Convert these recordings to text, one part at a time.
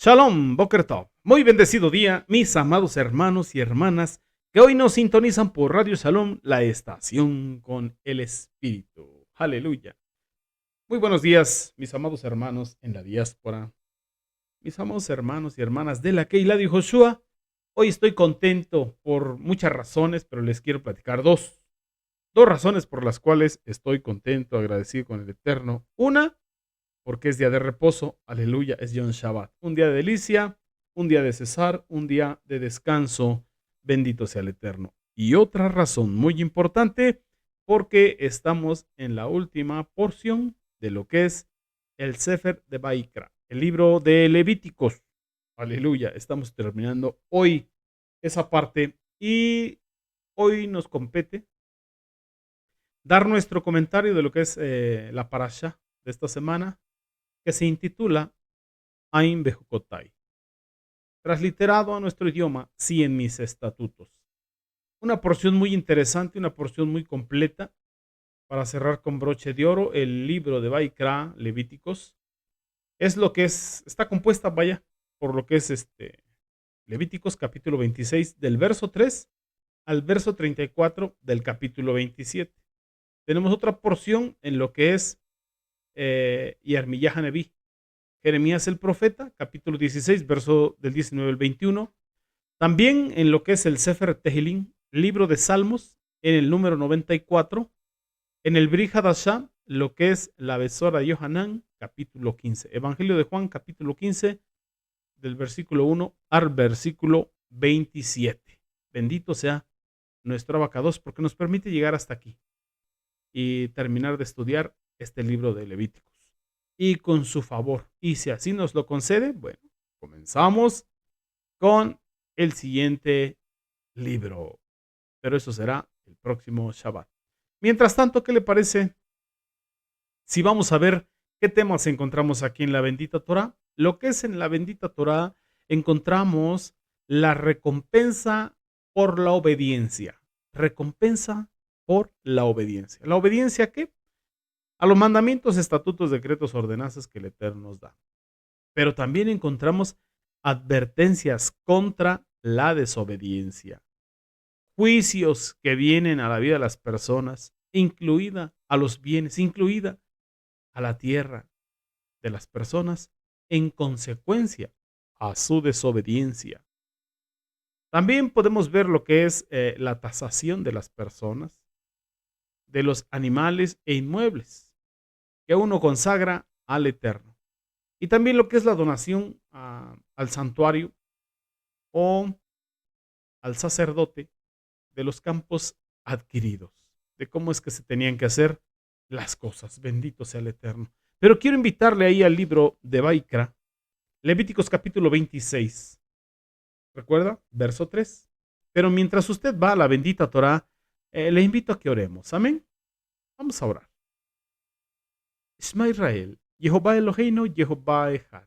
Shalom, Boker Tov. Muy bendecido día, mis amados hermanos y hermanas que hoy nos sintonizan por Radio Shalom, la estación con el Espíritu. Aleluya. Muy buenos días, mis amados hermanos en la diáspora, mis amados hermanos y hermanas de la Keilah de Joshua. Hoy estoy contento por muchas razones, pero les quiero platicar dos razones por las cuales estoy contento, agradecido con el Eterno. Una, porque es día de reposo, aleluya, es Yom Shabbat, un día de delicia, un día de cesar, un día de descanso, bendito sea el Eterno. Y otra razón muy importante, porque estamos en la última porción de lo que es el Sefer de Baikra, el libro de Levíticos, aleluya, estamos terminando hoy esa parte y hoy nos compete dar nuestro comentario de lo que es la parasha de esta semana, que se intitula Ain Bejucotai, transliterado a nuestro idioma, sí en mis estatutos. Una porción muy interesante, una porción muy completa para cerrar con broche de oro el libro de Baikra, Levíticos. Es lo que es, está compuesta, vaya, por lo que es Levíticos capítulo 26, del verso 3 al verso 34 del capítulo 27. Tenemos otra porción en lo que es Yarmiyah Haneví, Jeremías el profeta, capítulo 16, verso del 19 al 21. También en lo que es el Sefer Tehillim, libro de Salmos, en el número 94. En el Brit Hadashah, lo que es la Besora de Yohanan, capítulo 15. Evangelio de Juan, capítulo 15, del versículo 1 al versículo 27. Bendito sea nuestro abacados porque nos permite llegar hasta aquí y terminar de estudiar este libro de Levíticos. Y con su favor, y si así nos lo concede, bueno, comenzamos con el siguiente libro. Pero eso será el próximo Shabbat. Mientras tanto, ¿qué le parece si vamos a ver qué temas encontramos aquí en la bendita Torah? Lo que es en la bendita Torah, encontramos la recompensa por la obediencia. Recompensa por la obediencia. ¿La obediencia a qué? A los mandamientos, estatutos, decretos, ordenanzas que el Eterno nos da. Pero también encontramos advertencias contra la desobediencia, juicios que vienen a la vida de las personas, incluida a los bienes, incluida a la tierra de las personas en consecuencia a su desobediencia. También podemos ver lo que es la tasación de las personas, de los animales e inmuebles que uno consagra al Eterno. Y también lo que es la donación al santuario o al sacerdote de los campos adquiridos, de cómo es que se tenían que hacer las cosas. Bendito sea el Eterno. Pero quiero invitarle ahí al libro de Baikra, Levíticos capítulo 26. ¿Recuerda? Verso 3. Pero mientras usted va a la bendita Torah, le invito a que oremos. Amén. Vamos a orar. Shema Israel, Jehová Eloheinu, Jehová Echad.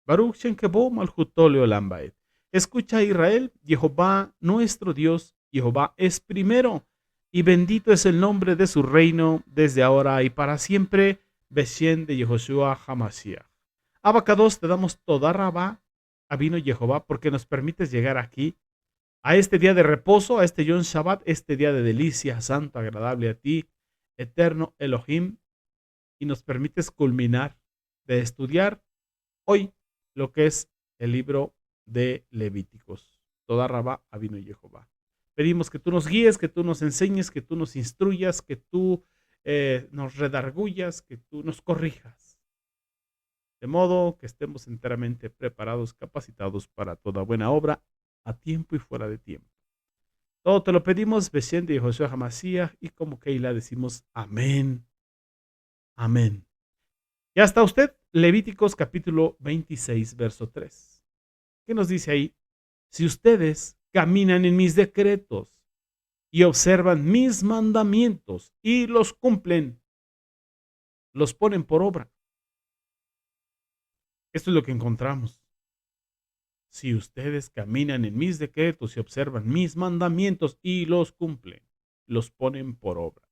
Baruch Shem Kebo Malchuto Leolam Baed. Escucha Israel, Jehová nuestro Dios, Jehová es primero, y bendito es el nombre de su reino desde ahora y para siempre. Beshen de Yehoshua Hamashiach. Abacados, te damos toda rabá, Abino Jehová, porque nos permites llegar aquí, a este día de reposo, a este Yom Shabbat, este día de delicia, santo, agradable a ti, eterno Elohim, y nos permites culminar de estudiar hoy lo que es el libro de Levíticos. Toda rabá Abino Jehová. Pedimos que tú nos guíes, que tú nos enseñes, que tú nos instruyas, que tú nos redargullas, que tú nos corrijas. De modo que estemos enteramente preparados, capacitados para toda buena obra, a tiempo y fuera de tiempo. Todo te lo pedimos, Beshem de Josué Hamashiach, y como Keilah decimos amén, amén. Ya está usted, Levíticos capítulo 26, verso 3. ¿Qué nos dice ahí? Si ustedes caminan en mis decretos y observan mis mandamientos y los cumplen, los ponen por obra. Esto es lo que encontramos. Si ustedes caminan en mis decretos y observan mis mandamientos y los cumplen, los ponen por obra.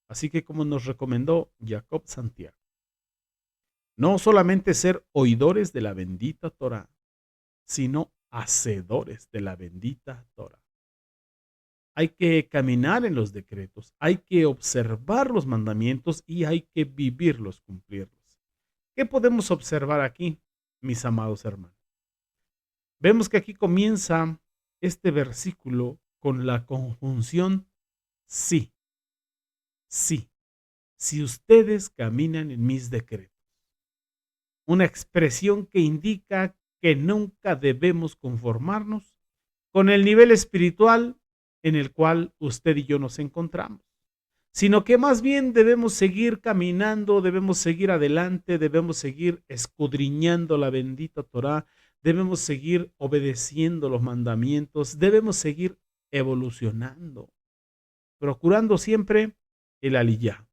Así que como nos recomendó Jacob Santiago, No solamente ser oidores de la bendita Torá, sino hacedores de la bendita Torá. Hay que caminar en los decretos, hay que observar los mandamientos y hay que vivirlos, cumplirlos. ¿Qué podemos observar aquí, mis amados hermanos? Vemos que aquí comienza este versículo con la conjunción sí, sí, si ustedes caminan en mis decretos. Una expresión que indica que nunca debemos conformarnos con el nivel espiritual en el cual usted y yo nos encontramos, sino que más bien debemos seguir caminando, debemos seguir adelante, debemos seguir escudriñando la bendita Torá, debemos seguir obedeciendo los mandamientos, debemos seguir evolucionando, procurando siempre el aliyah,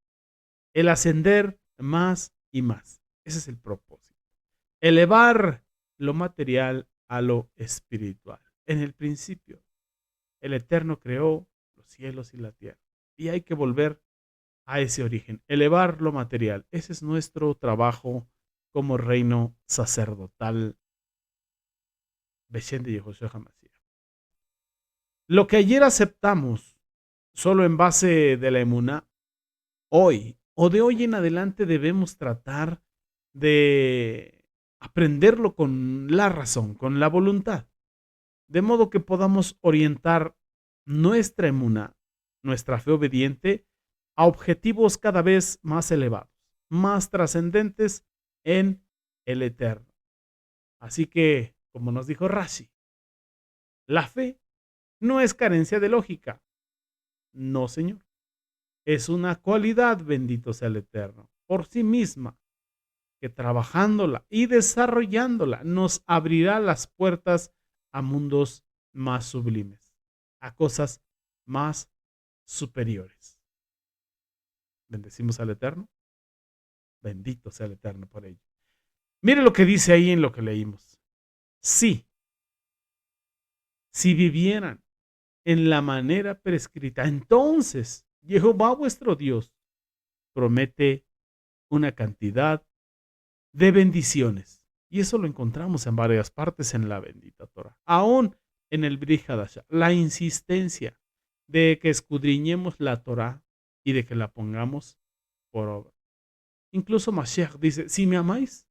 el ascender más y más. Ese es el propósito. Elevar lo material a lo espiritual. En el principio, el Eterno creó los cielos y la tierra. Y hay que volver a ese origen, elevar lo material. Ese es nuestro trabajo como reino sacerdotal. Beshen de Yehoshua HaMashiach. Lo que ayer aceptamos solo en base de la emuná, hoy o de hoy en adelante debemos tratar de aprenderlo con la razón, con la voluntad, de modo que podamos orientar nuestra emuná, nuestra fe obediente, a objetivos cada vez más elevados, más trascendentes en el eterno. Así que, como nos dijo Rashi, la fe no es carencia de lógica. No, señor. Es una cualidad, bendito sea el Eterno, por sí misma, que trabajándola y desarrollándola nos abrirá las puertas a mundos más sublimes, a cosas más superiores. Bendecimos al Eterno. Bendito sea el Eterno por ello. Mire lo que dice ahí en lo que leímos. Sí, si vivieran en la manera prescrita, entonces Jehová vuestro Dios promete una cantidad de bendiciones. Y eso lo encontramos en varias partes en la bendita Torah. Aún en el Brit Hadashah, la insistencia de que escudriñemos la Torah y de que la pongamos por obra. Incluso Mashiach dice, si me amáis,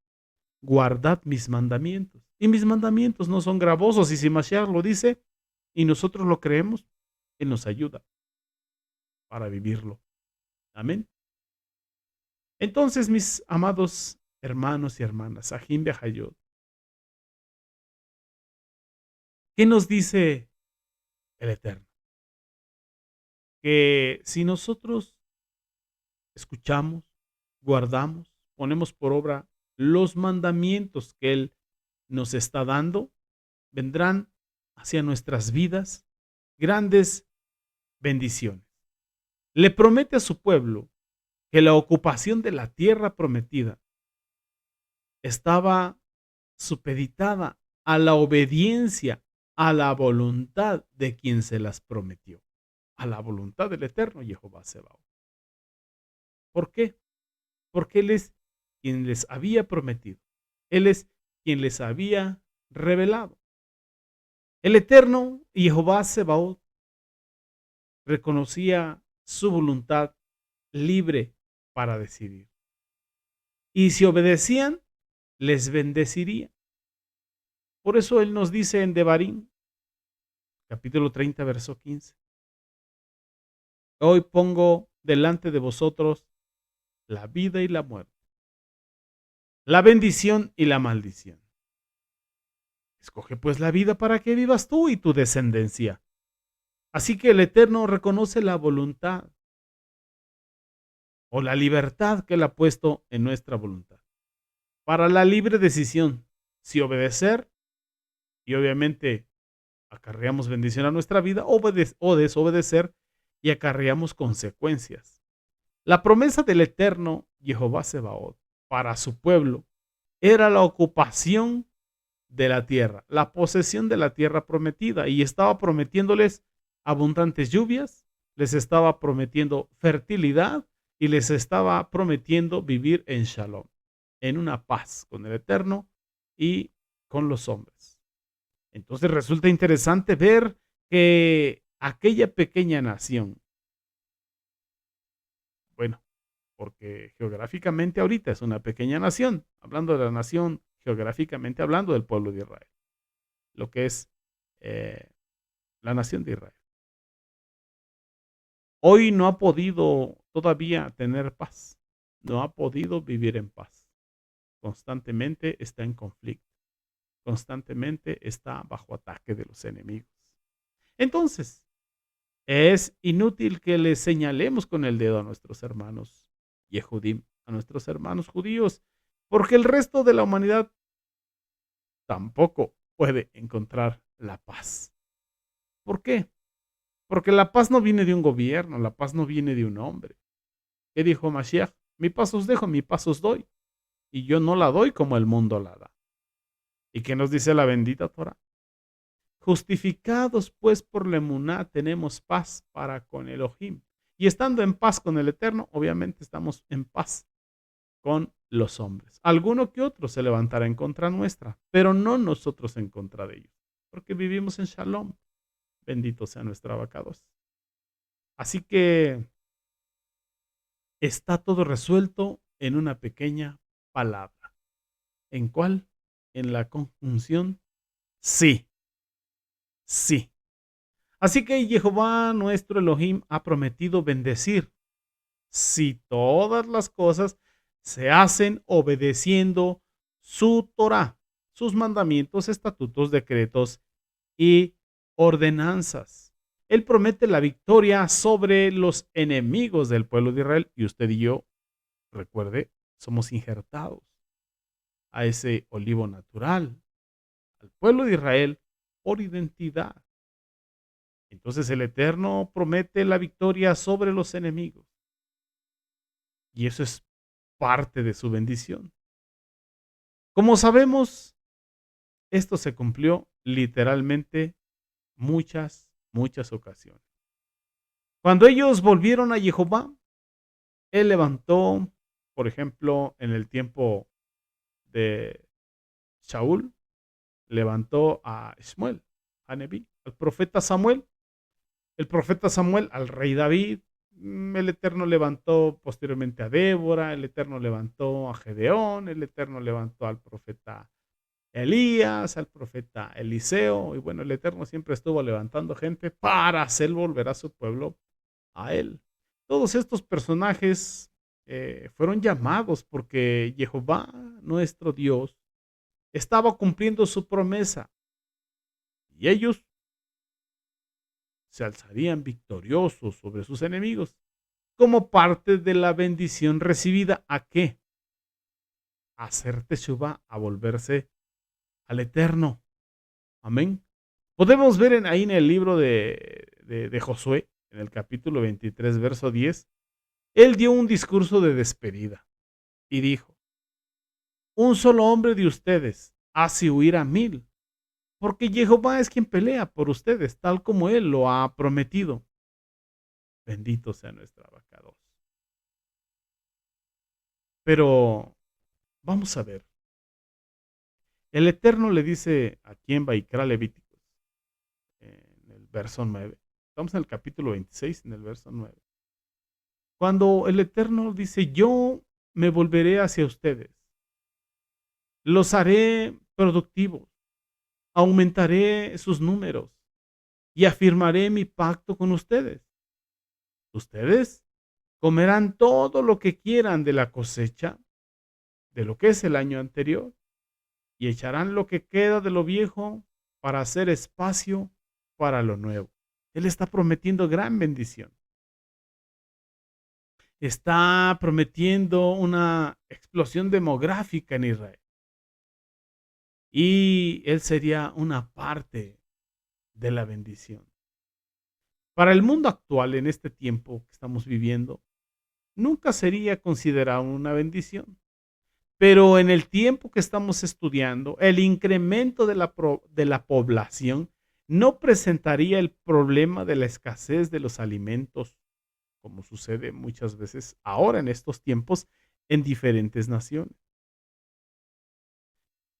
guardad mis mandamientos. Y mis mandamientos no son gravosos. Y si Mashiach lo dice y nosotros lo creemos, Él nos ayuda para vivirlo. Amén. Entonces, mis amados hermanos y hermanas, Ajim Behayot, ¿qué nos dice el Eterno? Que si nosotros escuchamos, guardamos, ponemos por obra los mandamientos que Él nos está dando, vendrán hacia nuestras vidas grandes bendiciones. Le promete a su pueblo que la ocupación de la tierra prometida estaba supeditada a la obediencia, a la voluntad de quien se las prometió, a la voluntad del Eterno Jehová Sebaot. ¿Por qué? Porque Él es quien les había prometido. Él es quien les había revelado. El Eterno Jehová Sebaot reconocía su voluntad libre para decidir. Y si obedecían, les bendeciría. Por eso Él nos dice en Devarim, capítulo 30, verso 15. Hoy pongo delante de vosotros la vida y la muerte, la bendición y la maldición. Escoge pues la vida para que vivas tú y tu descendencia. Así que el Eterno reconoce la voluntad o la libertad que Él ha puesto en nuestra voluntad. Para la libre decisión, si obedecer, y obviamente acarreamos bendición a nuestra vida, o desobedecer y acarreamos consecuencias. La promesa del Eterno Jehová Sebaot para su pueblo era la ocupación de la tierra, la posesión de la tierra prometida, y estaba prometiéndoles abundantes lluvias, les estaba prometiendo fertilidad y les estaba prometiendo vivir en shalom. en una paz con el Eterno y con los hombres. Entonces resulta interesante ver que aquella pequeña nación, bueno, porque geográficamente ahorita es una pequeña nación, hablando de la nación, geográficamente hablando del pueblo de Israel, lo que es eh, la nación de Israel. Hoy no ha podido todavía tener paz, no ha podido vivir en paz. Constantemente está en conflicto, constantemente está bajo ataque de los enemigos. Entonces, es inútil que le señalemos con el dedo a nuestros hermanos Yehudim, a nuestros hermanos judíos, porque el resto de la humanidad tampoco puede encontrar la paz. ¿Por qué? Porque la paz no viene de un gobierno, la paz no viene de un hombre. ¿Qué dijo Mashiach? Mi paz os dejo, mi paz os doy. Y yo no la doy como el mundo la da. ¿Y qué nos dice la bendita Torah? Justificados pues por la emuná tenemos paz para con Elohim. Y estando en paz con el Eterno, obviamente estamos en paz con los hombres. Alguno que otro se levantará en contra nuestra, pero no nosotros en contra de ellos, porque vivimos en Shalom. Bendito sea nuestro abacados. Así que está todo resuelto en una pequeña palabra. ¿En cuál? En la conjunción sí. Sí. Así que Jehová nuestro Elohim ha prometido bendecir si todas las cosas se hacen obedeciendo su Torah, sus mandamientos, estatutos, decretos y ordenanzas. Él promete la victoria sobre los enemigos del pueblo de Israel y usted y yo, recuerde, somos injertados a ese olivo natural, al pueblo de Israel por identidad. Entonces el Eterno promete la victoria sobre los enemigos. Y eso es parte de su bendición. Como sabemos, esto se cumplió literalmente muchas ocasiones. Cuando ellos volvieron a Jehová, él levantó, por ejemplo, en el tiempo de Shaul, levantó a Shmuel, a Neví, al profeta Samuel, el profeta Samuel al rey David. El Eterno levantó posteriormente a Débora, el Eterno levantó a Gedeón, el Eterno levantó al profeta Elías, al profeta Eliseo, y bueno, el Eterno siempre estuvo levantando gente para hacer volver a su pueblo a él. Todos estos personajes fueron llamados porque Jehová, nuestro Dios, estaba cumpliendo su promesa y ellos se alzarían victoriosos sobre sus enemigos como parte de la bendición recibida. ¿A qué? A hacer teshuva, a volverse al Eterno. Amén. Podemos ver ahí en el libro de Josué, en el capítulo 23, verso 10, él dio un discurso de despedida y dijo, un solo hombre de ustedes hace huir a 1000, porque Jehová es quien pelea por ustedes, tal como él lo ha prometido. Bendito sea nuestra abacados. Pero vamos a ver. El Eterno le dice aquí en Vaikra Levíticos, en el verso 9. Estamos en el capítulo 26, en el verso 9. Cuando el Eterno dice, yo me volveré hacia ustedes, los haré productivos, aumentaré sus números y afirmaré mi pacto con ustedes. Ustedes comerán todo lo que quieran de la cosecha, de lo que es el año anterior, y echarán lo que queda de lo viejo para hacer espacio para lo nuevo. Él está prometiendo gran bendición. Está prometiendo una explosión demográfica en Israel. Y él sería una parte de la bendición. Para el mundo actual, en este tiempo que estamos viviendo, nunca sería considerado una bendición. Pero en el tiempo que estamos estudiando, el incremento de la población no presentaría el problema de la escasez de los alimentos, como sucede muchas veces ahora en estos tiempos en diferentes naciones.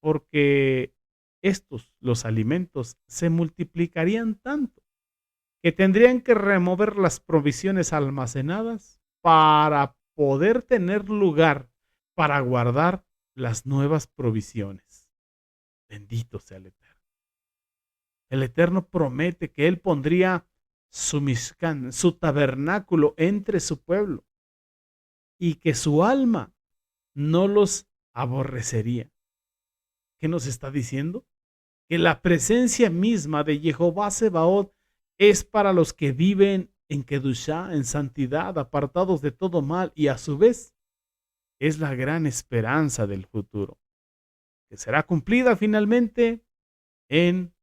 porque los alimentos, se multiplicarían tanto que tendrían que remover las provisiones almacenadas para poder tener lugar para guardar las nuevas provisiones. Bendito sea el Eterno. El Eterno promete que Él pondría su Mishkan, su tabernáculo entre su pueblo, y que su alma no los aborrecería. ¿Qué nos está diciendo? Que la presencia misma de Jehová Sebaot es para los que viven en Kedushá, en santidad, apartados de todo mal, y a su vez es la gran esperanza del futuro, que será cumplida finalmente en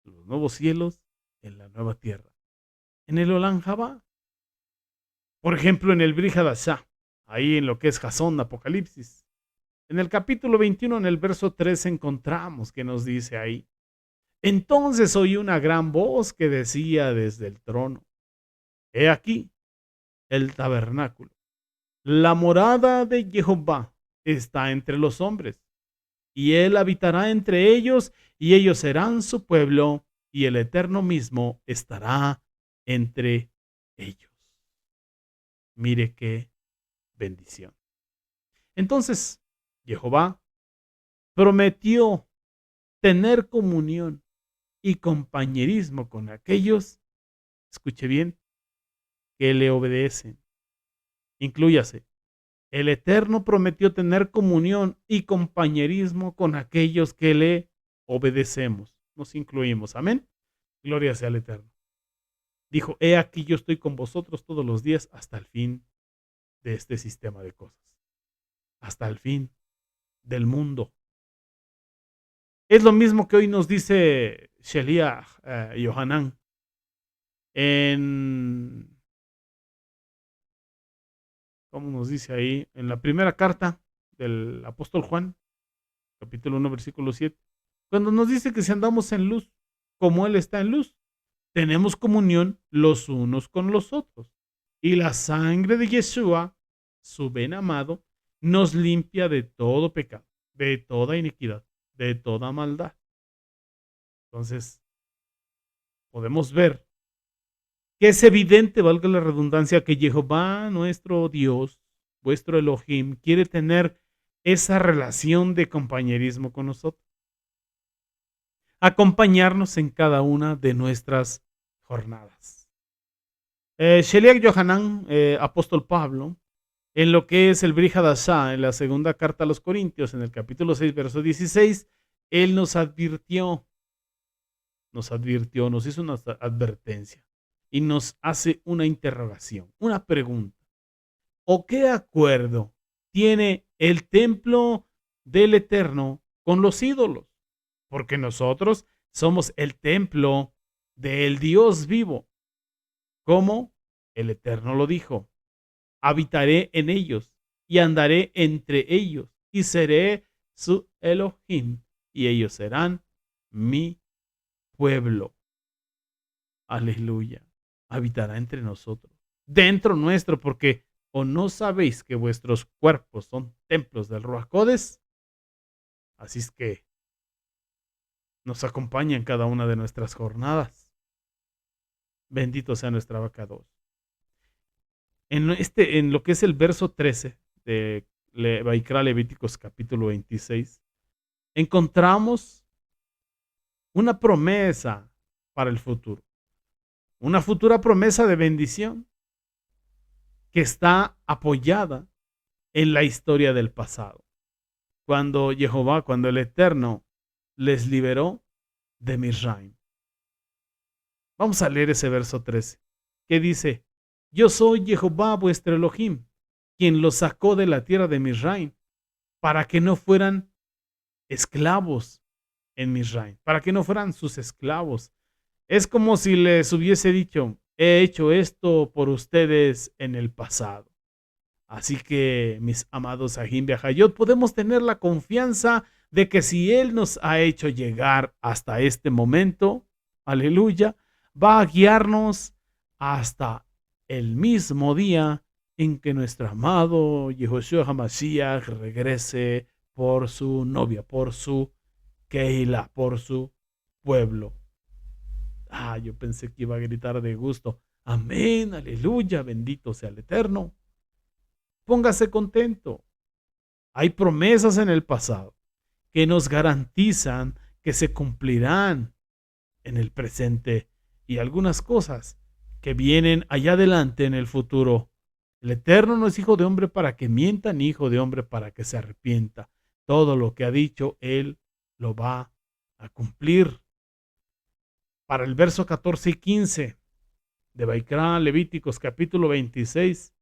los nuevos cielos, en la nueva tierra, en el Olam Jabá. Por ejemplo, en el Brit Hadashah, ahí en lo que es Jasón, Apocalipsis. En el capítulo 21, en el verso 3, encontramos que nos dice ahí: entonces oí una gran voz que decía desde el trono: he aquí el tabernáculo, la morada de Jehová está entre los hombres, y él habitará entre ellos, y ellos serán su pueblo, y el Eterno mismo estará entre ellos. Mire qué bendición. Entonces, Jehová prometió tener comunión y compañerismo con aquellos, escuche bien, que le obedecen. Inclúyase, el Eterno prometió tener comunión y compañerismo con aquellos que le obedecemos. Nos incluimos, amén. Gloria sea al Eterno. Dijo: he aquí yo estoy con vosotros todos los días hasta el fin de este sistema de cosas, hasta el fin del mundo. Es lo mismo que hoy nos dice Sheliach Yohanan ¿cómo nos dice ahí? En la primera carta del apóstol Juan, capítulo 1, versículo 7, cuando nos dice que si andamos en luz, como Él está en luz, tenemos comunión los unos con los otros. Y la sangre de Yeshua, su ben amado, nos limpia de todo pecado, de toda iniquidad, de toda maldad. Entonces, podemos ver que es evidente, valga la redundancia, que Jehová, nuestro Dios, vuestro Elohim, quiere tener esa relación de compañerismo con nosotros. Acompañarnos en cada una de nuestras jornadas. Sheliach Yohanan, apóstol Pablo, en lo que es el Brit Hadashah, en la segunda carta a los Corintios, en el capítulo 6, verso 16, él nos advirtió, nos hizo una advertencia y nos hace una interrogación, una pregunta. ¿O qué acuerdo tiene el templo del Eterno con los ídolos? Porque nosotros somos el templo del Dios vivo. Como el Eterno lo dijo: habitaré en ellos y andaré entre ellos y seré su Elohim y ellos serán mi pueblo. Aleluya. Habitará entre nosotros, dentro nuestro, porque ¿o no sabéis que vuestros cuerpos son templos del Ruach Codes? Así es que nos acompaña en cada una de nuestras jornadas. Bendito sea nuestra abacados. En lo que es el verso 13 de Vaikra Levíticos capítulo 26, encontramos una promesa para el futuro. Una futura promesa de bendición que está apoyada en la historia del pasado. Cuando el Eterno les liberó de Misraim. Vamos a leer ese verso 13, que dice: yo soy Jehová vuestro Elohim, quien los sacó de la tierra de Misraim, para que no fueran esclavos en Misraim, para que no fueran sus esclavos. Es como si les hubiese dicho: he hecho esto por ustedes en el pasado. Así que, mis amados Ajim Beajayot, podemos tener la confianza de que si Él nos ha hecho llegar hasta este momento, aleluya, va a guiarnos hasta el mismo día en que nuestro amado Yehoshua HaMashiach regrese por su novia, por su Keilah, por su pueblo. Yo pensé que iba a gritar de gusto. Amén, aleluya, bendito sea el Eterno. Póngase contento. Hay promesas en el pasado que nos garantizan que se cumplirán en el presente y algunas cosas que vienen allá adelante en el futuro. El Eterno no es hijo de hombre para que mienta, ni hijo de hombre para que se arrepienta. Todo lo que ha dicho, Él lo va a cumplir. Para el verso 14 y 15 de Baikra, Levíticos capítulo 26,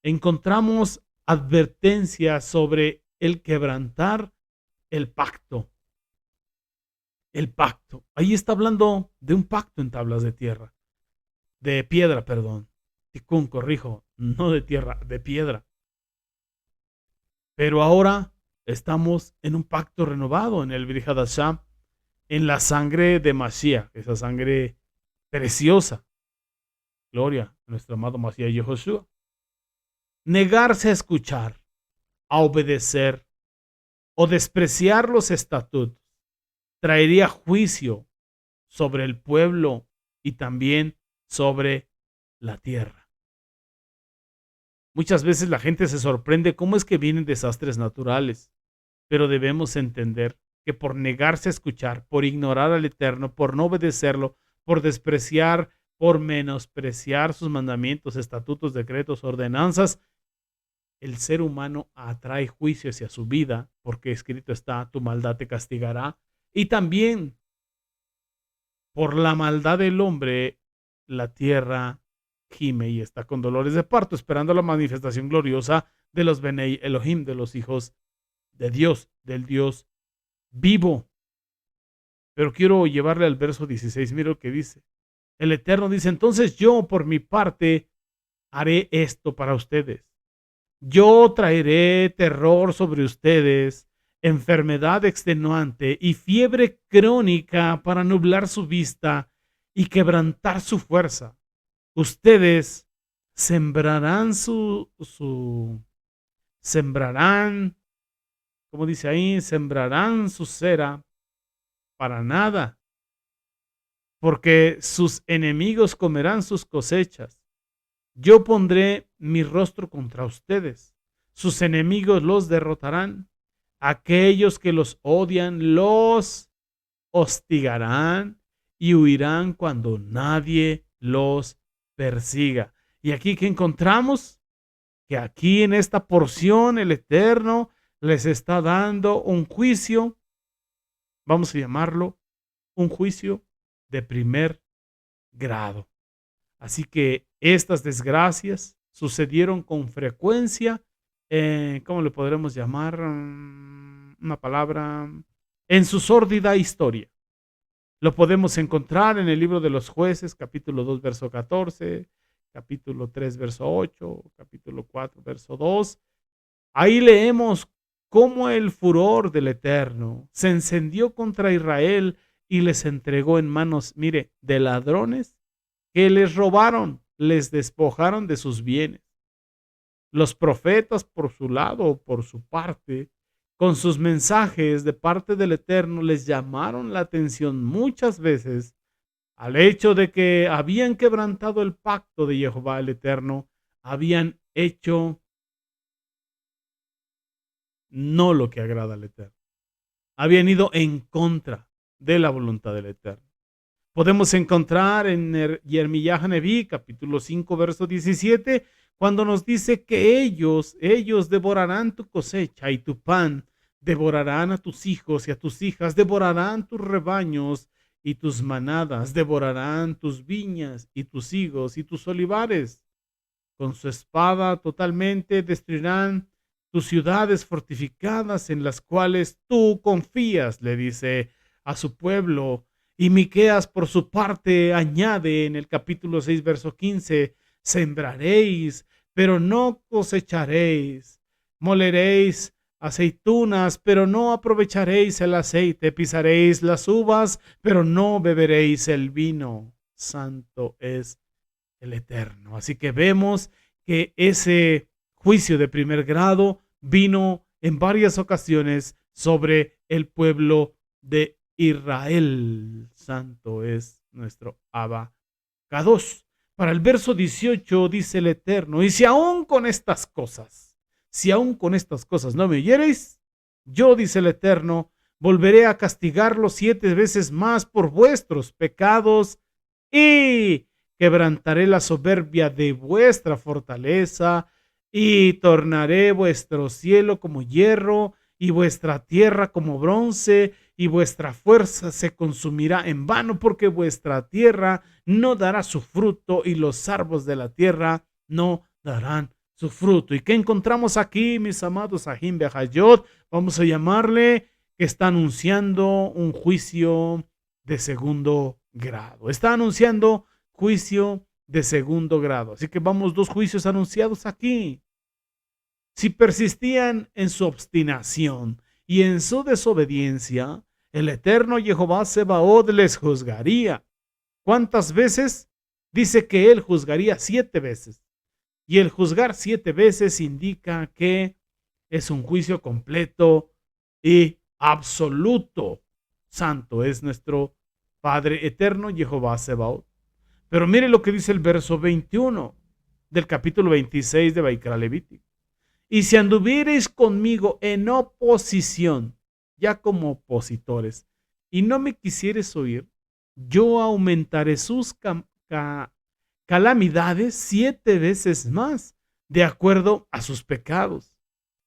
encontramos advertencias sobre el quebrantar el pacto. El pacto. Ahí está hablando de un pacto en tablas de tierra. De piedra, perdón. Tikkun, corrijo. No de tierra, de piedra. Pero ahora estamos en un pacto renovado en el Brit Hadashah, en la sangre de Mashiach, esa sangre preciosa. Gloria a nuestro amado Mashiach Yehoshua. Negarse a escuchar, a obedecer o despreciar los estatutos traería juicio sobre el pueblo y también sobre la tierra. Muchas veces la gente se sorprende cómo es que vienen desastres naturales, pero debemos entender que por negarse a escuchar, por ignorar al Eterno, por no obedecerlo, por despreciar, por menospreciar sus mandamientos, estatutos, decretos, ordenanzas, el ser humano atrae juicio hacia su vida, porque escrito está, tu maldad te castigará. Y también por la maldad del hombre, la tierra gime y está con dolores de parto, esperando la manifestación gloriosa de los Benei Elohim, de los hijos de Dios, del Dios vivo. Pero quiero llevarle al verso 16, mira lo que dice. El Eterno dice, entonces yo por mi parte haré esto para ustedes. Yo traeré terror sobre ustedes, enfermedad extenuante y fiebre crónica para nublar su vista y quebrantar su fuerza. Ustedes sembrarán sembrarán, como dice ahí, sembrarán su cera para nada, porque sus enemigos comerán sus cosechas. Yo pondré mi rostro contra ustedes. Sus enemigos los derrotarán. Aquellos que los odian los hostigarán y huirán cuando nadie los persiga. Y aquí que encontramos que aquí en esta porción el Eterno les está dando un juicio, vamos a llamarlo un juicio de primer grado. Así que estas desgracias sucedieron con frecuencia, ¿cómo le podremos llamar? Una palabra, en su sórdida historia. Lo podemos encontrar en el libro de los Jueces, capítulo 2, verso 14, capítulo 3, verso 8, capítulo 4, verso 2. Ahí leemos cómo el furor del Eterno se encendió contra Israel y les entregó en manos, mire, de ladrones que les robaron, les despojaron de sus bienes. Los profetas, por su lado o por su parte, con sus mensajes de parte del Eterno, les llamaron la atención muchas veces al hecho de que habían quebrantado el pacto de Jehová el Eterno, habían hecho no lo que agrada al Eterno, habían ido en contra de la voluntad del Eterno. Podemos encontrar en Jeremías Neví, capítulo 5, verso 17, cuando nos dice que ellos devorarán tu cosecha y tu pan, devorarán a tus hijos y a tus hijas, devorarán tus rebaños y tus manadas, devorarán tus viñas y tus higos y tus olivares. Con su espada totalmente destruirán tus ciudades fortificadas en las cuales tú confías, le dice a su pueblo. Y Miqueas, por su parte, añade en el capítulo 6, verso 15, sembraréis, pero no cosecharéis, moleréis aceitunas, pero no aprovecharéis el aceite, pisaréis las uvas, pero no beberéis el vino. Santo es el Eterno. Así que vemos que ese juicio de primer grado vino en varias ocasiones sobre el pueblo de Israel. Santo es nuestro Abacados. Para el verso 18 dice el Eterno, y si aún con estas cosas no me oyereis, yo, dice el Eterno, volveré a castigarlos 7 veces más por vuestros pecados y quebrantaré la soberbia de vuestra fortaleza y tornaré vuestro cielo como hierro y vuestra tierra como bronce y vuestra fuerza se consumirá en vano porque vuestra tierra no dará su fruto y los árboles de la tierra no darán su fruto. ¿Y qué encontramos aquí, mis amados Ahim Behayot? Vamos a llamarle que está anunciando un juicio de segundo grado. Está anunciando juicio de segundo grado. Así que vamos, 2 juicios anunciados aquí. Si persistían en su obstinación y en su desobediencia, el eterno Jehová Sebaot les juzgaría. ¿Cuántas veces? Dice que él juzgaría 7 veces. Y el juzgar 7 veces indica que es un juicio completo y absoluto. Santo es nuestro Padre eterno, Jehová Sebaot. Pero mire lo que dice el verso 21 del capítulo 26 de Vaikra Levítico. Y si anduviereis conmigo en oposición, ya como opositores, y no me quisieres oír, yo aumentaré sus calamidades 7 veces más, de acuerdo a sus pecados.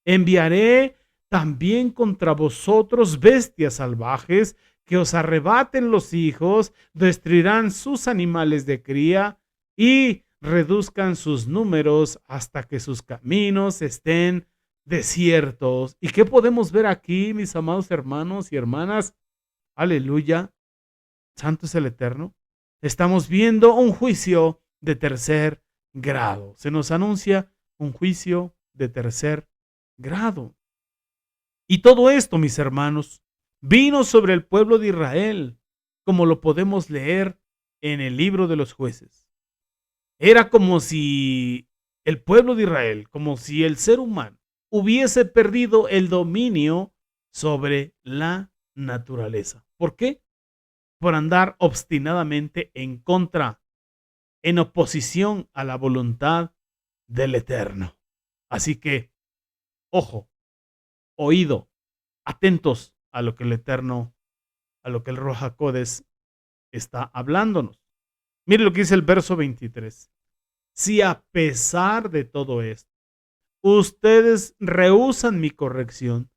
Enviaré también contra vosotros bestias salvajes que os arrebaten los hijos, destruirán sus animales de cría y reduzcan sus números hasta que sus caminos estén desiertos. ¿Y qué podemos ver aquí, mis amados hermanos y hermanas? Aleluya. Santo es el Eterno. Estamos viendo un juicio de tercer grado. Se nos anuncia un juicio de tercer grado. Y todo esto, mis hermanos, vino sobre el pueblo de Israel, como lo podemos leer en el libro de los jueces. Era como si el pueblo de Israel, como si el ser humano hubiese perdido el dominio sobre la naturaleza. ¿Por qué? Por andar obstinadamente en contra, en oposición a la voluntad del Eterno. Así que, ojo, oído, atentos a lo que el Eterno, a lo que el Ruach HaKodesh está hablándonos. Mire lo que dice el verso 23. Si a pesar de todo esto, ustedes rehúsan mi corrección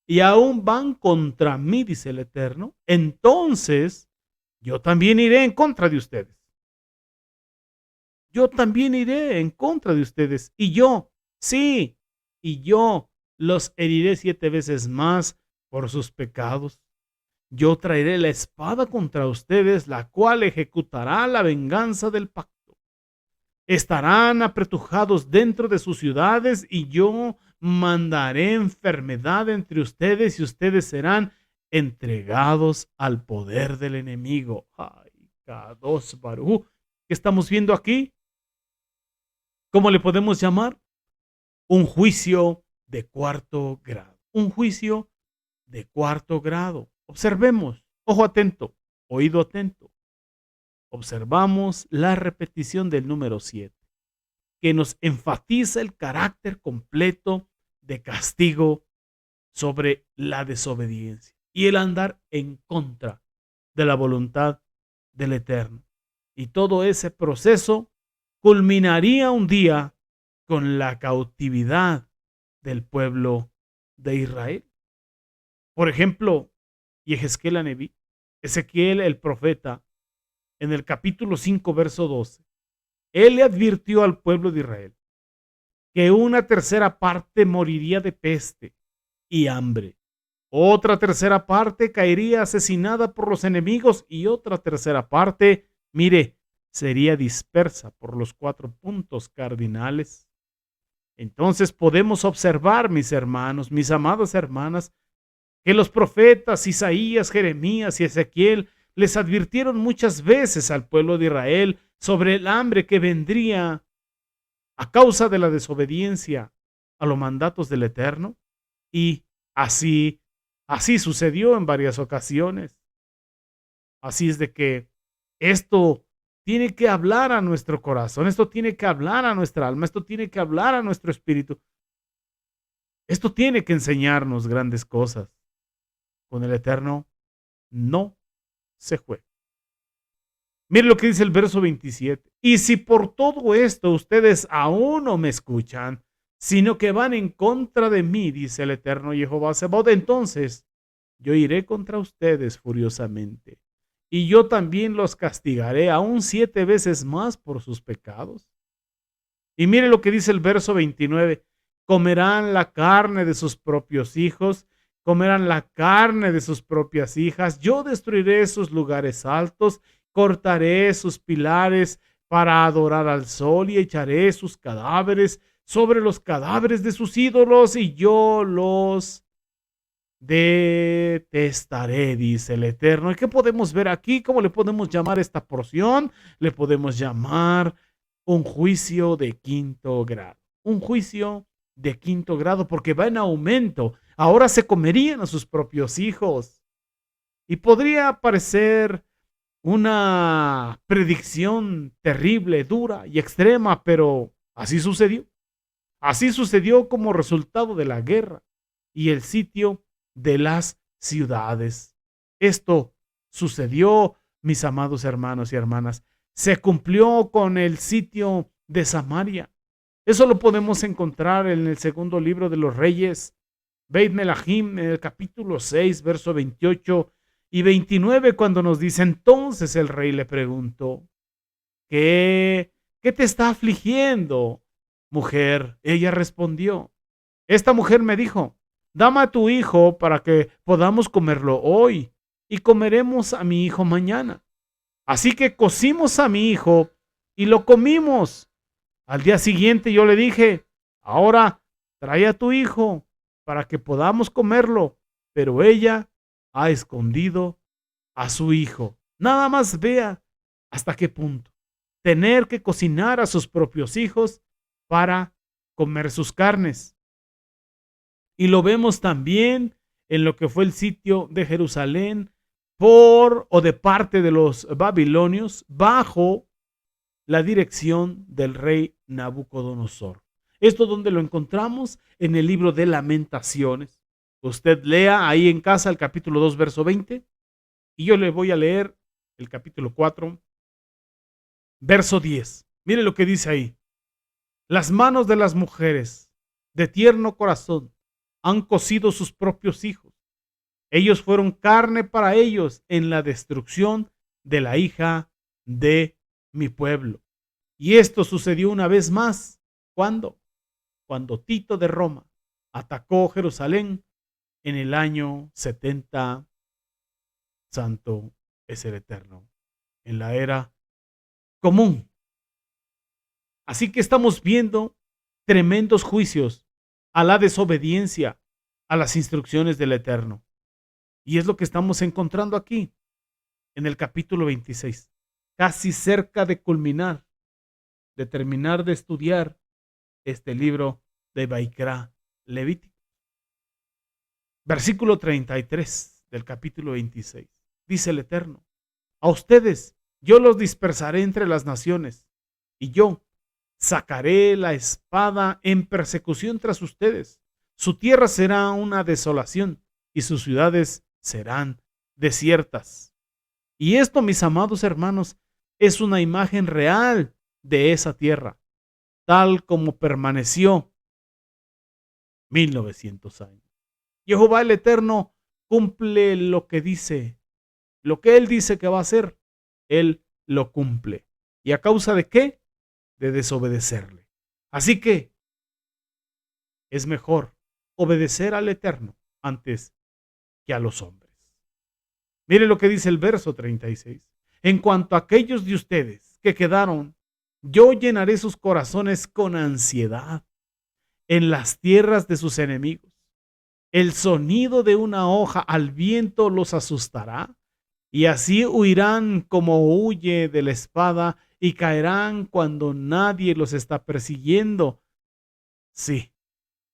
y aún van contra mí, dice el Eterno, entonces yo también iré en contra de ustedes. Yo también iré en contra de ustedes. Y yo, sí, y yo los heriré 7 veces más por sus pecados. Yo traeré la espada contra ustedes, la cual ejecutará la venganza del pacto. Estarán apretujados dentro de sus ciudades y yo mandaré enfermedad entre ustedes y ustedes serán entregados al poder del enemigo. Ay, Kadosh Baruj. ¿Qué estamos viendo aquí? ¿Cómo le podemos llamar? Un juicio de cuarto grado. Un juicio de cuarto grado. Observemos, ojo atento, oído atento. Observamos la repetición del número 7, que nos enfatiza el carácter completo de castigo sobre la desobediencia y el andar en contra de la voluntad del Eterno. Y todo ese proceso culminaría un día con la cautividad del pueblo de Israel. Por ejemplo, Yehezkel Aneví, Ezequiel el profeta, en el capítulo 5, verso 12, él le advirtió al pueblo de Israel que una tercera parte moriría de peste y hambre. Otra tercera parte caería asesinada por los enemigos y otra tercera parte, mire, sería dispersa por los 4 puntos cardinales. Entonces podemos observar, mis hermanos, mis amadas hermanas, que los profetas Isaías, Jeremías y Ezequiel les advirtieron muchas veces al pueblo de Israel sobre el hambre que vendría a causa de la desobediencia a los mandatos del Eterno, y así Así sucedió en varias ocasiones. Así es de que esto tiene que hablar a nuestro corazón, esto tiene que hablar a nuestra alma, esto tiene que hablar a nuestro espíritu. Esto tiene que enseñarnos grandes cosas. Con el Eterno no se juega. Mire lo que dice el verso 27. Y si por todo esto ustedes aún no me escuchan, sino que van en contra de mí, dice el Eterno Jehová Sebaot, entonces yo iré contra ustedes furiosamente. Y yo también los castigaré aún 7 veces más por sus pecados. Y mire lo que dice el verso 29. Comerán la carne de sus propios hijos, comerán la carne de sus propias hijas. Yo destruiré sus lugares altos, cortaré sus pilares para adorar al sol y echaré sus cadáveres sobre los cadáveres de sus ídolos y yo los detestaré, dice el Eterno. ¿Y qué podemos ver aquí? ¿Cómo le podemos llamar esta porción? Le podemos llamar un juicio de quinto grado. Un juicio de quinto grado porque va en aumento. Ahora se comerían a sus propios hijos. Y podría parecer una predicción terrible, dura y extrema, pero así sucedió. Así sucedió como resultado de la guerra y el sitio de las ciudades. Esto sucedió, mis amados hermanos y hermanas. Se cumplió con el sitio de Samaria. Eso lo podemos encontrar en el segundo libro de los Reyes, Beit Melahim, en el capítulo 6, verso 28 y 29, cuando nos dice, entonces el rey le preguntó, ¿qué te está afligiendo, mujer? Ella respondió, esta mujer me dijo, dame a tu hijo para que podamos comerlo hoy y comeremos a mi hijo mañana. Así que cocimos a mi hijo y lo comimos. Al día siguiente yo le dije, ahora trae a tu hijo para que podamos comerlo. Pero ella ha escondido a su hijo. Nada más vea hasta qué punto. Tener que cocinar a sus propios hijos para comer sus carnes. Y lo vemos también en lo que fue el sitio de Jerusalén por o de parte de los babilonios bajo la dirección del rey Nabucodonosor. Esto donde lo encontramos en el libro de Lamentaciones. Usted lea ahí en casa el capítulo 2, verso 20, y yo le voy a leer el capítulo 4, verso 10. Mire lo que dice ahí. Las manos de las mujeres de tierno corazón han cocido sus propios hijos. Ellos fueron carne para ellos en la destrucción de la hija de mi pueblo. Y esto sucedió una vez más. ¿Cuándo? Cuando Tito de Roma atacó Jerusalén en el año 70. Santo es el Eterno. En la era común. Así que estamos viendo tremendos juicios a la desobediencia a las instrucciones del Eterno. Y es lo que estamos encontrando aquí en el capítulo 26, casi cerca de culminar, de terminar de estudiar este libro de Baikra Levítico. Versículo 33 del capítulo 26. Dice el Eterno, a ustedes yo los dispersaré entre las naciones y yo sacaré la espada en persecución tras ustedes. Su tierra será una desolación y sus ciudades serán desiertas. Y esto, mis amados hermanos, es una imagen real de esa tierra, tal como permaneció 1900 años. Jehová el Eterno cumple lo que dice, lo que Él dice que va a hacer, Él lo cumple. ¿Y a causa de qué? De desobedecerle. Así que es mejor obedecer al Eterno antes que a los hombres. Mire lo que dice el verso 36. En cuanto a aquellos de ustedes que quedaron, yo llenaré sus corazones con ansiedad en las tierras de sus enemigos. El sonido de una hoja al viento los asustará, y así huirán como huye de la espada y caerán cuando nadie los está persiguiendo. Sí,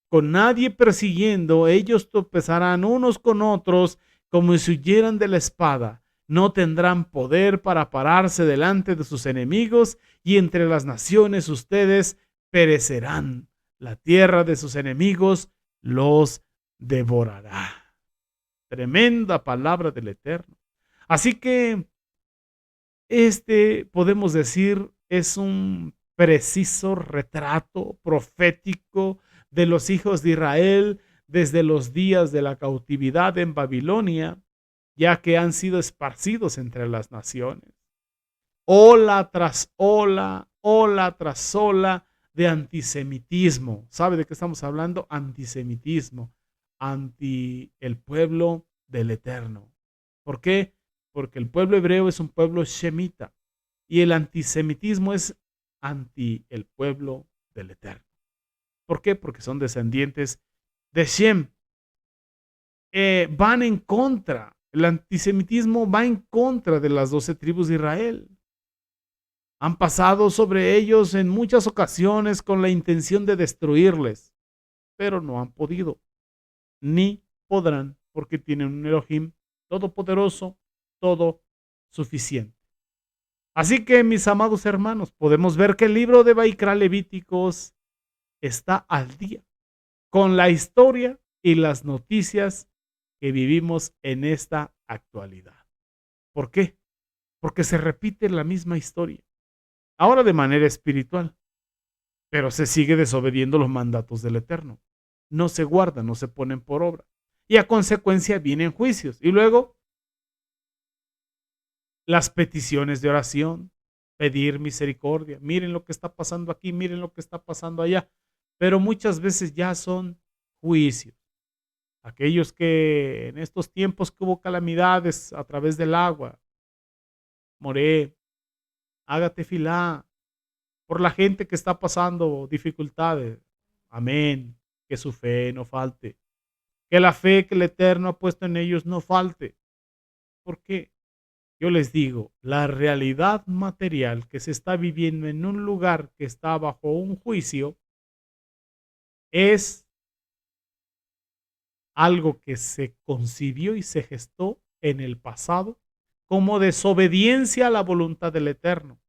con nadie persiguiendo, ellos tropezarán unos con otros como si huyeran de la espada. No tendrán poder para pararse delante de sus enemigos, y entre las naciones ustedes perecerán. La tierra de sus enemigos los devorará. Tremenda palabra del Eterno. Así que podemos decir, es un preciso retrato profético de los hijos de Israel desde los días de la cautividad en Babilonia, ya que han sido esparcidos entre las naciones. Ola tras ola, ola tras ola de antisemitismo. ¿Sabe de qué estamos hablando? Antisemitismo anti el pueblo del Eterno. ¿Por qué? Porque el pueblo hebreo es un pueblo shemita y el antisemitismo es anti el pueblo del Eterno. ¿Por qué? Porque son descendientes de Shem. Van en contra, el antisemitismo va en contra de las 12 tribus de Israel. Han pasado sobre ellos en muchas ocasiones con la intención de destruirles, pero no han podido, ni podrán, porque tienen un Elohim todopoderoso, todo suficiente. Así que, mis amados hermanos, podemos ver que el libro de Vaikra Levíticos está al día con la historia y las noticias que vivimos en esta actualidad. ¿Por qué? Porque se repite la misma historia, ahora de manera espiritual, pero se sigue desobediendo los mandatos del Eterno. No se guardan, no se ponen por obra. Y a consecuencia vienen juicios. Y luego las peticiones de oración, pedir misericordia. Miren lo que está pasando aquí, miren lo que está pasando allá. Pero muchas veces ya son juicios. Aquellos que en estos tiempos que hubo calamidades a través del agua, Moré, hágate filá por la gente que está pasando dificultades. Amén. Que su fe no falte. Que la fe que el Eterno ha puesto en ellos no falte. ¿Por qué? Yo les digo, la realidad material que se está viviendo en un lugar que está bajo un juicio es algo que se concibió y se gestó en el pasado como desobediencia a la voluntad del Eterno.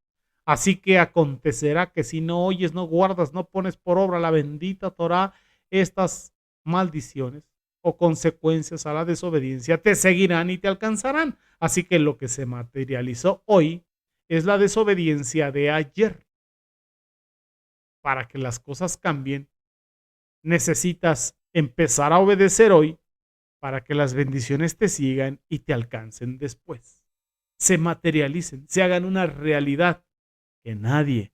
Así que acontecerá que si no oyes, no guardas, no pones por obra la bendita Torá, estas maldiciones o consecuencias a la desobediencia te seguirán y te alcanzarán. Así que lo que se materializó hoy es la desobediencia de ayer. Para que las cosas cambien, necesitas empezar a obedecer hoy para que las bendiciones te sigan y te alcancen después. Se materialicen, se hagan una realidad que nadie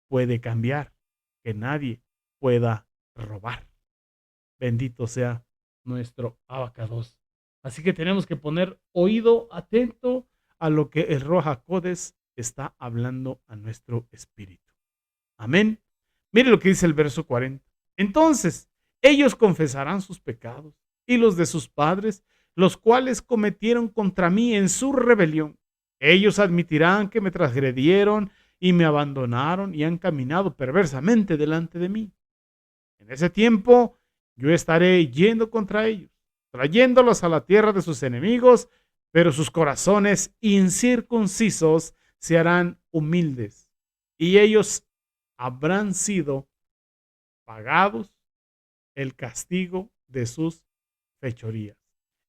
puede cambiar, que nadie pueda robar. Bendito sea nuestro Abacados. Así que tenemos que poner oído atento a lo que el Ruach HaKodesh está hablando a nuestro espíritu. Amén. Mire lo que dice el verso 40. Entonces, ellos confesarán sus pecados y los de sus padres, los cuales cometieron contra mí en su rebelión. Ellos admitirán que me transgredieron y me abandonaron y han caminado perversamente delante de mí. En ese tiempo yo estaré yendo contra ellos, trayéndolos a la tierra de sus enemigos, pero sus corazones incircuncisos se harán humildes, y ellos habrán sido pagados el castigo de sus fechorías.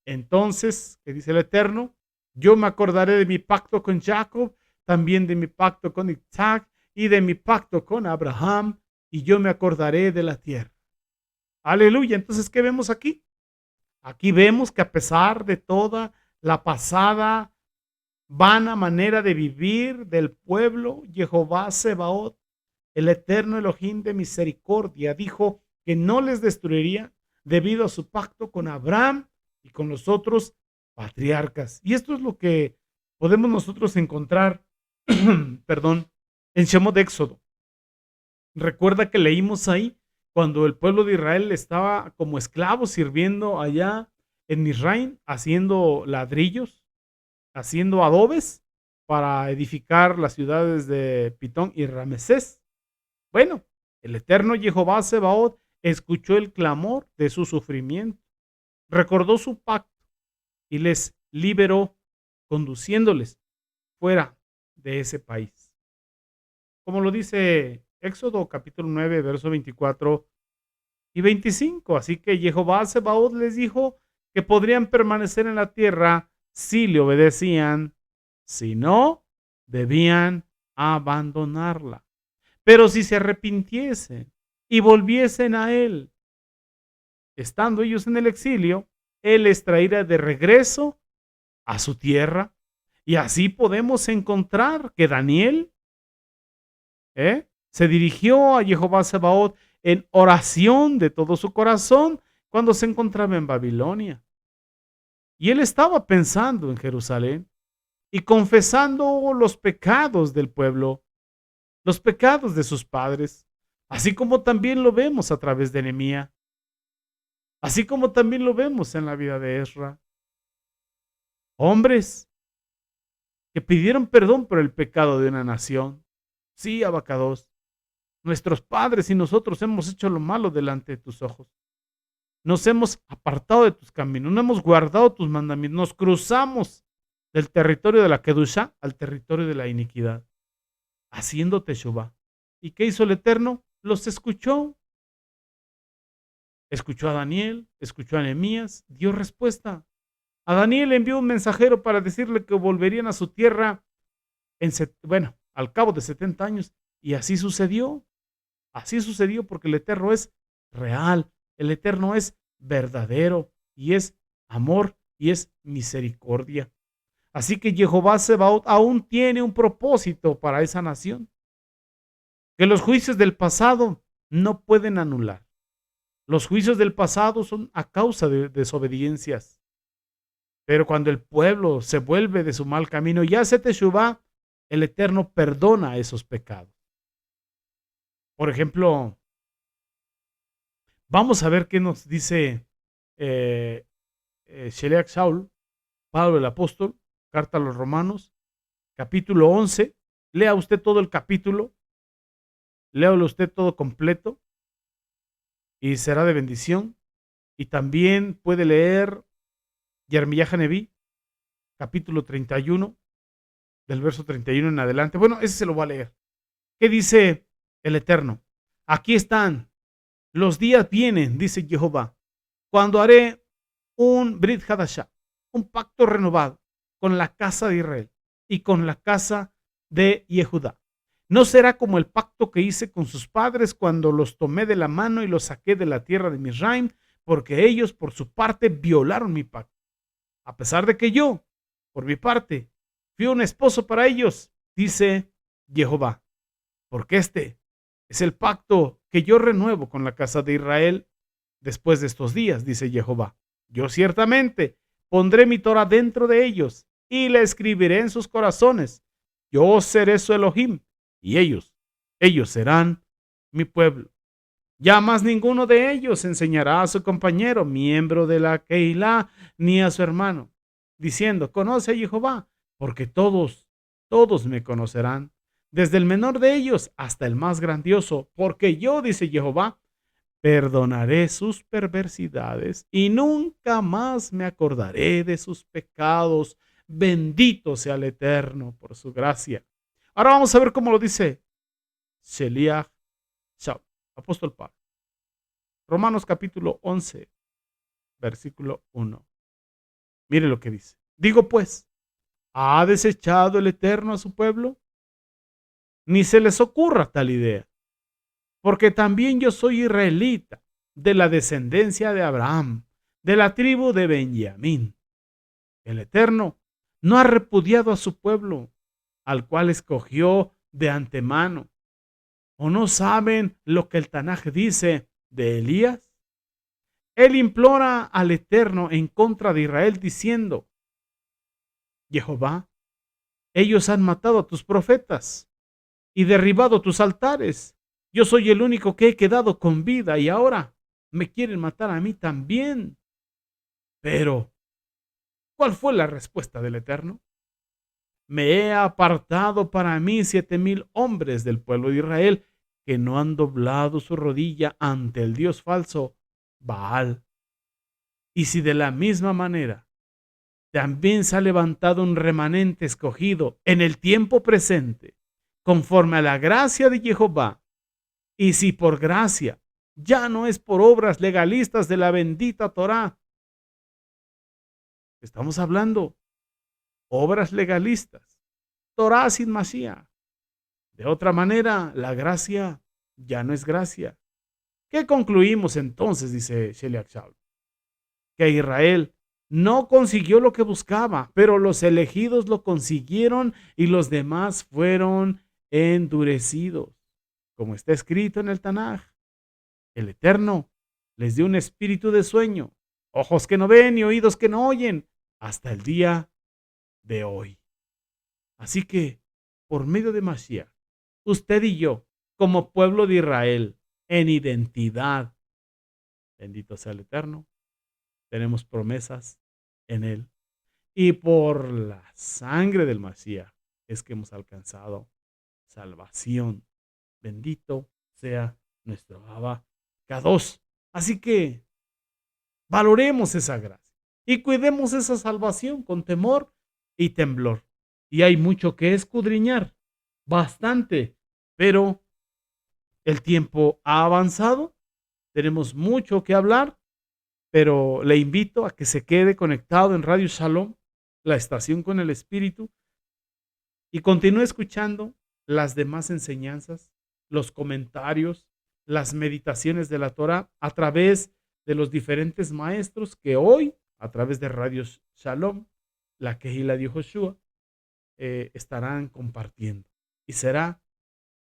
Entonces, ¿qué dice el Eterno? Yo me acordaré de mi pacto con Jacob, también de mi pacto con Isaac y de mi pacto con Abraham, y yo me acordaré de la tierra. Aleluya. Entonces, ¿qué vemos aquí? Aquí vemos que a pesar de toda la pasada vana manera de vivir del pueblo, Jehová Sebaot, el eterno Elohim de misericordia, dijo que no les destruiría debido a su pacto con Abraham y con los otros patriarcas. Y esto es lo que podemos nosotros encontrar, perdón, en Shemot de Éxodo. Recuerda que leímos ahí cuando el pueblo de Israel estaba como esclavo sirviendo allá en Misraim, haciendo ladrillos, haciendo adobes para edificar las ciudades de Pitón y Ramesés. Bueno, el eterno Jehová Sebaot escuchó el clamor de su sufrimiento, recordó su pacto y les liberó, conduciéndoles fuera de ese país. Como lo dice Éxodo capítulo 9, verso 24 y 25. Así que Jehová Sebaot les dijo que podrían permanecer en la tierra si le obedecían, si no, debían abandonarla. Pero si se arrepintiesen y volviesen a él, estando ellos en el exilio, él les traerá de regreso a su tierra. Y así podemos encontrar que Daniel se dirigió a Jehová Sebaot en oración de todo su corazón cuando se encontraba en Babilonia. Y él estaba pensando en Jerusalén y confesando los pecados del pueblo, los pecados de sus padres, así como también lo vemos a través de Nehemías, así como también lo vemos en la vida de Ezra. Hombres que pidieron perdón por el pecado de una nación. Sí, Abacados, nuestros padres y nosotros hemos hecho lo malo delante de tus ojos. Nos hemos apartado de tus caminos, no hemos guardado tus mandamientos, nos cruzamos del territorio de la Kedushá al territorio de la iniquidad, haciendo Teshuvá. ¿Y qué hizo el Eterno? Los escuchó. Escuchó a Daniel, escuchó a Nehemías, dio respuesta. A Daniel envió un mensajero para decirle que volverían a su tierra al cabo de 70 años. Y así sucedió. Así sucedió porque el Eterno es real. El Eterno es verdadero y es amor y es misericordia. Así que Jehová Sebaot aún tiene un propósito para esa nación que los juicios del pasado no pueden anular. Los juicios del pasado son a causa de desobediencias. Pero cuando el pueblo se vuelve de su mal camino y hace teshuvá, el Eterno perdona esos pecados. Por ejemplo, vamos a ver qué nos dice Sheleach Shaul, Pablo el apóstol, carta a los Romanos, capítulo 11. Lea usted todo el capítulo, léalo usted todo completo y será de bendición. Y también puede leer Yermiyah Haneví, capítulo 31, del verso 31 en adelante. Bueno, ese se lo voy a leer. ¿Qué dice el Eterno? Aquí están, los días vienen, dice Jehová, cuando haré un Brit Hadashah, un pacto renovado con la casa de Israel y con la casa de Yehudá. No será como el pacto que hice con sus padres cuando los tomé de la mano y los saqué de la tierra de Misraim, porque ellos por su parte violaron mi pacto. A pesar de que yo, por mi parte, fui un esposo para ellos, dice Jehová, porque este es el pacto que yo renuevo con la casa de Israel después de estos días, dice Jehová. Yo ciertamente pondré mi Torah dentro de ellos y la escribiré en sus corazones. Yo seré su Elohim y ellos serán mi pueblo. Ya más ninguno de ellos enseñará a su compañero, miembro de la Keilah, ni a su hermano, diciendo, conoce a Jehová, porque todos me conocerán, desde el menor de ellos hasta el más grandioso, porque yo, dice Jehová, perdonaré sus perversidades y nunca más me acordaré de sus pecados. Bendito sea el Eterno por su gracia. Ahora vamos a ver cómo lo dice Sheliach Shaul, apóstol Pablo. Romanos capítulo 11, versículo 1. Mire lo que dice. Digo pues, ¿ha desechado el Eterno a su pueblo? Ni se les ocurra tal idea, porque también yo soy israelita, de la descendencia de Abraham, de la tribu de Benjamín. El Eterno no ha repudiado a su pueblo, al cual escogió de antemano. ¿O no saben lo que el Tanaj dice de Elías? Él implora al Eterno en contra de Israel diciendo, Jehová, ellos han matado a tus profetas y derribado tus altares. Yo soy el único que he quedado con vida y ahora me quieren matar a mí también. Pero, ¿cuál fue la respuesta del Eterno? Me he apartado para mí 7,000 hombres del pueblo de Israel que no han doblado su rodilla ante el Dios falso, Baal. Y si de la misma manera también se ha levantado un remanente escogido en el tiempo presente, conforme a la gracia de Jehová, y si por gracia ya no es por obras legalistas de la bendita Torá, estamos hablando obras legalistas, Torá sin Mashiach. De otra manera, la gracia ya no es gracia. ¿Qué concluimos entonces? Dice Sheliach Shaul. Que Israel no consiguió lo que buscaba, pero los elegidos lo consiguieron y los demás fueron endurecidos. Como está escrito en el Tanaj, el Eterno les dio un espíritu de sueño, ojos que no ven y oídos que no oyen, hasta el día de hoy. Así que, por medio de Mashiach, usted y yo, como pueblo de Israel, en identidad, bendito sea el Eterno, tenemos promesas en él. Y por la sangre del Mashiach es que hemos alcanzado salvación. Bendito sea nuestro Abba Kadosh. Así que valoremos esa gracia y cuidemos esa salvación con temor y temblor. Y hay mucho que escudriñar, bastante, pero el tiempo ha avanzado, tenemos mucho que hablar, pero le invito a que se quede conectado en Radio Shalom, la estación con el Espíritu, y continúe escuchando las demás enseñanzas, los comentarios, las meditaciones de la Torah a través de los diferentes maestros que hoy, a través de Radio Shalom, la Kehila de Joshua, estarán compartiendo. Y será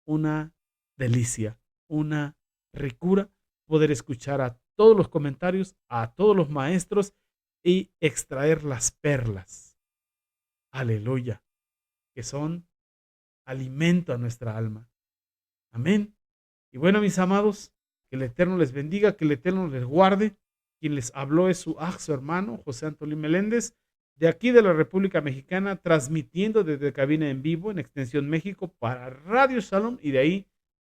una delicia, una ricura poder escuchar a todos los comentarios, a todos los maestros y extraer las perlas. Aleluya, que son alimento a nuestra alma. Amén. Y bueno, mis amados, que el Eterno les bendiga, que el Eterno les guarde. Quien les habló es su hermano, José Antolín Meléndez, de aquí de la República Mexicana, transmitiendo desde cabina en vivo en Extensión México para Radio Shalom y de ahí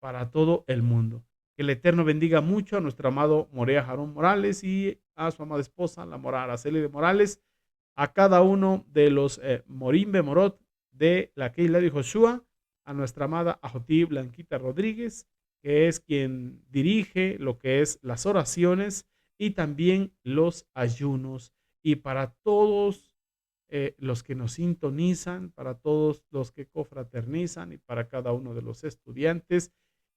para todo el mundo. Que el Eterno bendiga mucho a nuestro amado Morea Jarón Morales y a su amada esposa, la Mora Araceli de Morales, a cada uno de los Morimbe Morot de la Kehila de Joshua, a nuestra amada Ajotí Blanquita Rodríguez, que es quien dirige lo que es las oraciones y también los ayunos. Y para todos los que nos sintonizan, para todos los que confraternizan y para cada uno de los estudiantes,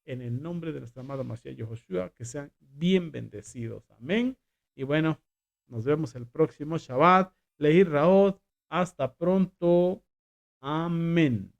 en el nombre de nuestra amada Mashiach Yehoshua, que sean bien bendecidos. Amén. Y bueno, nos vemos el próximo Shabbat. Lehi Raot. Hasta pronto. Amén.